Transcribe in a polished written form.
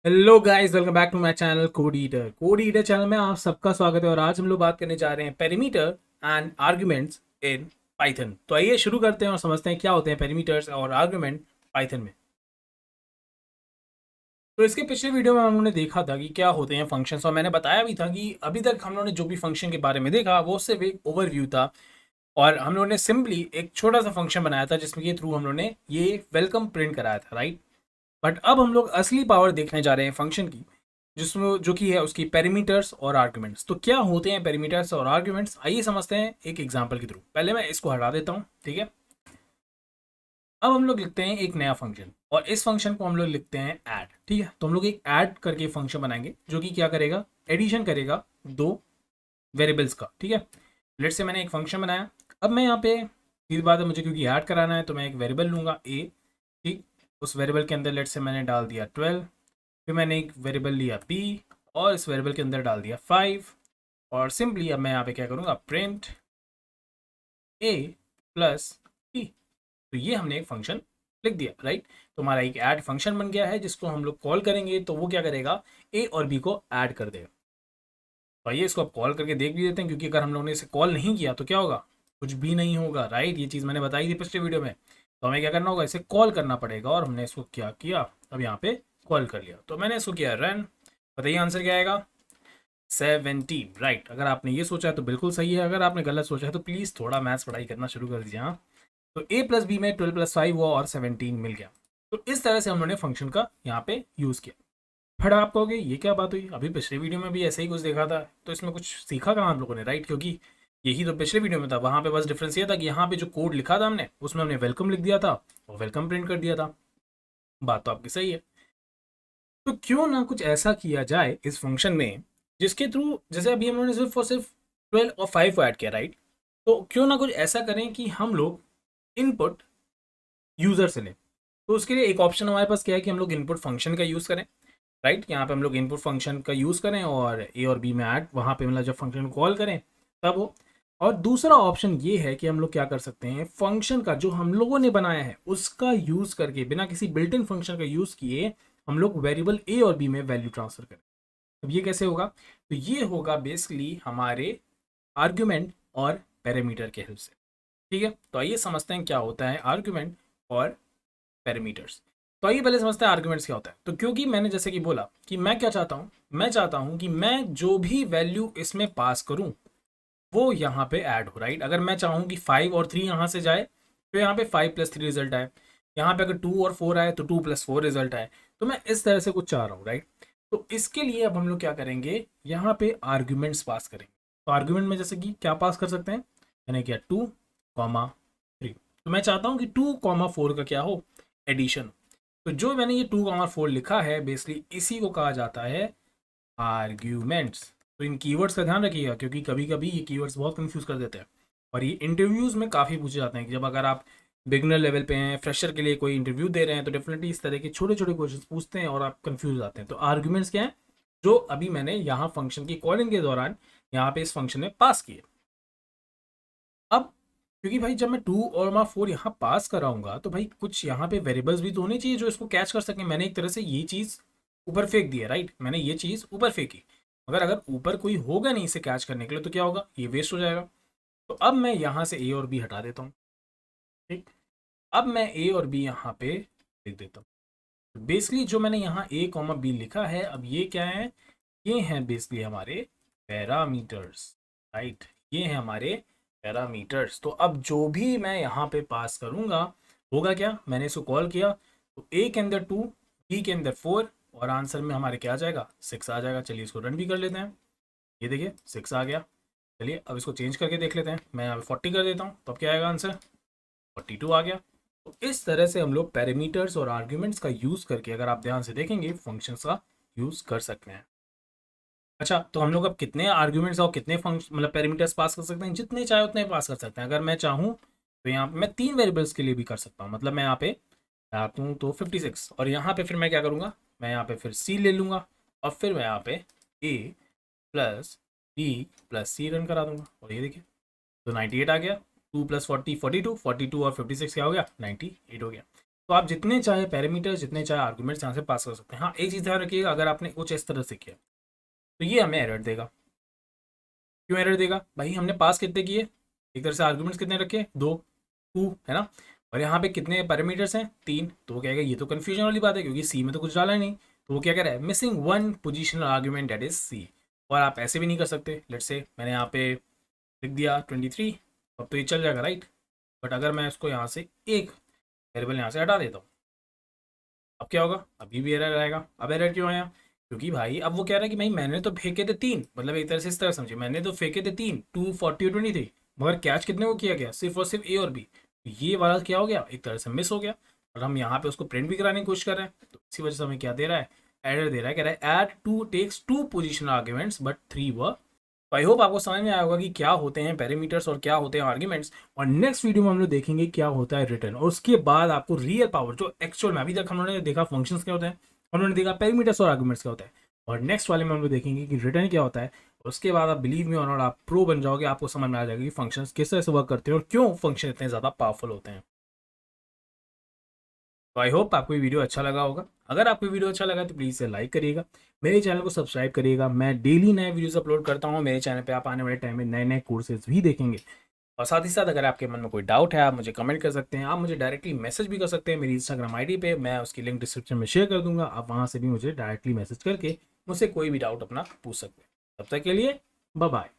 Hello guys, welcome back to my channel code eater channel में आप सबका स्वागत है। और आज हम लोग बात करने जा रहे हैं perimeter and arguments in Python. तो आइए शुरू करते हैं और समझते हैं क्या होते हैं पेरीमीटर्स और आर्गुमेंट पाइथन में। तो इसके पिछले वीडियो में हम लोगों ने देखा था कि क्या होते हैं फंक्शंस, और मैंने बताया भी था कि अभी तक हम लोगों ने जो भी फंक्शन के बारे में देखा वो सिर्फ एक ओवरव्यू था। और हम लोगों ने सिंपली एक छोटा सा फंक्शन बनाया था जिसमें के थ्रू हम लोगों ने ये वेलकम प्रिंट कराया था, राइट। बट अब हम लोग असली पावर देखने जा रहे हैं फंक्शन की, जिसमें जो कि है उसकी पेरीमीटर्स और आर्गुमेंट्स। तो क्या होते हैं पेरीमीटर्स और आर्गुमेंट्स, आइए समझते हैं एक एग्जांपल के थ्रू। पहले मैं इसको हटा देता हूँ, ठीक है। अब हम लोग लिखते हैं एक नया फंक्शन, और इस फंक्शन को हम लोग लिखते हैं ऐड, ठीक है। तो हम लोग एक ऐड करके फंक्शन बनाएंगे जो कि क्या करेगा, एडिशन करेगा दो वेरिएबल्स का, ठीक है। लेट से मैंने एक फंक्शन बनाया। अब मैं यहाँ पे सीधी बात है, मुझे क्योंकि ऐड कराना है तो मैं एक वेरिएबल लूंगा ए, ठीक। उस वेरिएबल के अंदर लेट से मैंने डाल दिया 12। फिर मैंने एक वेरिएबल लिया p और इस वेरिएबल के अंदर डाल दिया 5। और सिंपली अब मैं यहाँ पे क्या करूँगा, प्रिंट a प्लस p। तो ये हमने एक फंक्शन लिख दिया, राइट। तो हमारा एक ऐड फंक्शन बन गया है जिसको हम लोग कॉल करेंगे तो वो क्या करेगा, a और b को ऐड कर देगा। तो आइए इसको अब कॉल करके देख भी देते हैं, क्योंकि अगर हम लोगों ने इसे कॉल नहीं किया तो क्या होगा, कुछ भी नहीं होगा, राइट। ये चीज़ मैंने बताई थी पिछले वीडियो में। तो हमें क्या करना होगा, इसे कॉल करना पड़ेगा, और हमने इसको क्या किया, अब यहाँ पे कॉल कर लिया। तो मैंने इसको किया रन। बताइए आंसर क्या आएगा, 17, राइट। अगर आपने ये सोचा है तो बिल्कुल सही है, अगर आपने गलत सोचा है तो प्लीज़ थोड़ा मैथ्स पढ़ाई करना शुरू कर दीजिए। हाँ, तो a प्लस बी में 12 प्लस 5 हुआ और 17 मिल गया। तो इस तरह से हम लोगों ने फंक्शन का यहाँ पे यूज़ किया। फिर आप कहोगे ये क्या बात हुई, अभी पिछले वीडियो में भी ऐसे ही कुछ देखा था, तो इसमें कुछ सीखा कहाँ आप लोगों ने, राइट। क्योंकि यही तो पिछले वीडियो में था, वहाँ पे बस डिफरेंस ये था कि यहाँ पे जो कोड लिखा था हमने उसमें हमने वेलकम लिख दिया था और वेलकम प्रिंट कर दिया था। बात तो आपकी सही है। तो क्यों ना कुछ ऐसा किया जाए इस फंक्शन में जिसके थ्रू, जैसे अभी हम लोगों ने सिर्फ और सिर्फ 12 और 5 को ऐड किया, राइट। तो क्यों ना कुछ ऐसा करें कि हम लोग इनपुट यूज़र से लें। तो उसके लिए एक ऑप्शन हमारे पास क्या है कि हम लोग इनपुट फंक्शन का यूज़ करें, राइट। यहाँ पे हम लोग इनपुट फंक्शन का यूज़ करें और ए और बी में ऐड, वहाँ पे मतलब जब फंक्शन को कॉल करें तब हो। और दूसरा ऑप्शन ये है कि हम लोग क्या कर सकते हैं, फंक्शन का जो हम लोगों ने बनाया है उसका यूज़ करके, बिना किसी बिल्ट इन फंक्शन का यूज़ किए, हम लोग वेरिएबल ए और बी में वैल्यू ट्रांसफर करें। अब ये कैसे होगा, तो ये होगा बेसिकली हमारे आर्ग्यूमेंट और पैरामीटर के हेल्प से, ठीक है। तो आइए समझते हैं क्या होता है आर्ग्यूमेंट और पैरामीटर्स। तो आइए पहले समझते हैं आर्ग्यूमेंट्स क्या होता है। तो क्योंकि मैंने जैसे कि बोला कि मैं क्या चाहता हूँ, मैं चाहता हूँ कि मैं जो भी वैल्यू इसमें पास करूँ वो यहाँ पे ऐड हो, राइट। अगर मैं चाहूँ कि 5 और 3 यहाँ से जाए तो यहाँ पे 5 प्लस 3 रिजल्ट आए। यहाँ पे अगर 2 और 4 आए तो 2 प्लस 4 रिजल्ट आए। तो मैं इस तरह से कुछ चाह रहा हूँ, राइट। तो इसके लिए अब हम लोग क्या करेंगे, यहाँ पे आर्ग्यूमेंट्स पास करेंगे। तो आर्ग्यूमेंट में जैसे कि क्या पास कर सकते हैं, मैंने किया 2, 3। तो मैं चाहता हूँ कि 2, 4 का क्या हो, एडिशन। तो जो मैंने ये 2, 4 लिखा है बेसिकली इसी को कहा जाता है आर्ग्यूमेंट्स। तो इन कीवर्ड्स का ध्यान रखिएगा, क्योंकि कभी कभी ये कीवर्ड्स बहुत कंफ्यूज कर देते हैं, और ये इंटरव्यूज़ में काफ़ी पूछे जाते हैं कि जब अगर आप बिगनर लेवल पे हैं, फ्रेशर के लिए कोई इंटरव्यू दे रहे हैं, तो डेफिनेटली इस तरह के छोटे छोटे क्वेश्चन पूछते हैं और आप कंफ्यूज हो जाते हैं। तो आर्ग्यूमेंट्स क्या है, जो अभी मैंने यहाँ फंक्शन की कॉलिंग के दौरान यहाँ पे इस फंक्शन में पास किए। अब क्योंकि भाई जब मैं 2 और 4 यहाँ पास कराऊंगा तो भाई कुछ यहाँ पे वेरिएबल्स भी तो होने चाहिए जो इसको कैच कर सकें। मैंने एक तरह से ये चीज़ ऊपर फेंक दी है, राइट। मैंने ये चीज़ ऊपर फेंकी, मगर अगर ऊपर कोई होगा नहीं इसे कैच करने के लिए तो क्या होगा, ये वेस्ट हो जाएगा। तो अब मैं यहाँ से ए और बी हटा देता हूँ, ठीक। अब मैं ए और बी यहाँ पे लिख देता हूँ। बेसिकली जो मैंने यहाँ ए कॉमा बी लिखा है, अब ये क्या है, ये हैं बेसिकली हमारे पैरामीटर्स, राइट। ये हैं हमारे पैरामीटर्स। तो अब जो भी मैं यहाँ पे पास करूँगा होगा क्या, मैंने इसको कॉल किया तो ए के अंदर 2, बी के अंदर 4, और आंसर में हमारे क्या आ जाएगा, 6 आ जाएगा। चलिए इसको रन भी कर लेते हैं। ये देखिए 6 आ गया। चलिए अब इसको चेंज करके देख लेते हैं, मैं यहाँ पे 40 कर देता हूँ, तब क्या आएगा आंसर, 42 आ गया। तो इस तरह से हम लोग पैरामीटर्स और आर्ग्यूमेंट्स का यूज़ करके, अगर आप ध्यान से देखेंगे, फंक्शंस का यूज़ कर सकते हैं। अच्छा, तो हम लोग अब कितने आर्ग्यूमेंट्स और कितने फंक्शन मतलब पैरामीटर्स पास कर सकते हैं, जितने चाहे उतने पास कर सकते हैं। अगर मैं चाहूँ तो यहाँ पे मैं 3 वेरिएबल्स के लिए भी कर सकता हूँ। मतलब मैं यहाँ पे आता हूँ तो 56, और यहाँ पे फिर मैं क्या करूँगा, मैं यहाँ पे फिर सी ले लूँगा, और फिर मैं यहाँ पे ए प्लस बी प्लस सी रन करा दूंगा, और ये देखिए तो 98 आ गया। 2 प्लस 40 42, 42 और 56 क्या हो गया, 98 हो गया। तो आप जितने चाहे पैरामीटर, जितने चाहे आर्गुमेंट्स यहाँ से पास कर सकते हैं। हाँ, एक चीज़ ध्यान रखिएगा, अगर आपने कुछ इस तरह से किया तो ये हमें एरर देगा। क्यों एरर देगा भाई? हमने पास कितने किए, एक तरह से आर्गुमेंट्स कितने रखे, 2, 2 है ना, और यहाँ पे कितने पैरामीटर्स हैं, 3। तो वो कहेगा ये तो कन्फ्यूजन वाली बात है क्योंकि सी में तो कुछ डाला ही नहीं। तो वो क्या कह रहा है, missing one positional argument that is C. और आप ऐसे भी नहीं कर सकते, लेट्स से मैंने यहाँ पे लिख दिया 23, अब तो ये चल जाएगा राइट। बट अगर मैं इसको यहाँ से एक वेरिएबल यहाँ से हटा देता हूँ, अब क्या होगा, अभी भी एरर आएगा। अब एरर क्यों आया, क्योंकि भाई अब वो कह रहा है कि भाई मैंने तो फेंके थे 3, मतलब एक तरह से इस तरह समझिए, मैंने तो फेंके थे 3, 240 और 23, मगर कैच कितने को किया गया, सिर्फ और सिर्फ ए और बी। ये वाला क्या हो गया, एक तरह से मिस हो गया। और हम यहाँ पे उसको प्रिंट भी कराने की कोशिश कर रहे हैं, तो इसी वजह से हमें क्या दे रहा है, एरर दे रहा है, कह रहा है add to takes 2 positional arguments but 3 were. तो आई होप आपको समझ में आया होगा कि क्या होते हैं पैरामीटर्स और क्या होते हैं आर्ग्यूमेंट्स। और नेक्स्ट वीडियो में हम लोग देखेंगे क्या होता है रिटर्न, और उसके बाद आपको रियल पावर जो एक्चुअल में अभी तक हम लोगों ने देखा फंक्शंस क्या होते हैं, हम लोगों ने देखा पैरामीटर्स और आर्ग्यूमेंट्स क्या होता है, और नेक्स्ट वाले में हम लोग देखेंगे कि रिटर्न क्या होता है। उसके बाद आप बिलीव मी और नॉट, आप प्रो बन जाओगे, आपको समझ में आ जाएगा कि फंक्शंस किस तरह से वर्क करते हैं और क्यों फंक्शन इतने ज़्यादा पावरफुल होते हैं। तो आई होप आपको ये वीडियो अच्छा लगा होगा। अगर आपको वीडियो अच्छा लगा तो प्लीज़ इसे लाइक करिएगा, मेरे चैनल को सब्सक्राइब करिएगा। मैं डेली नए वीडियोस अपलोड करता हूँ मेरे चैनल पे, आप आने वाले टाइम में नए नए कोर्सेज भी देखेंगे। और साथ ही साथ अगर आपके मन में कोई डाउट है, आप मुझे कमेंट कर सकते हैं, आप मुझे डायरेक्टली मैसेज भी कर सकते हैं मेरी इंस्टाग्राम आईडी पे, मैं उसकी लिंक डिस्क्रिप्शन में शेयर कर दूंगा। आप वहाँ से भी मुझे डायरेक्टली मैसेज करके मुझसे कोई भी डाउट अपना पूछ सकते हैं। तब तक के लिए बाय बाय।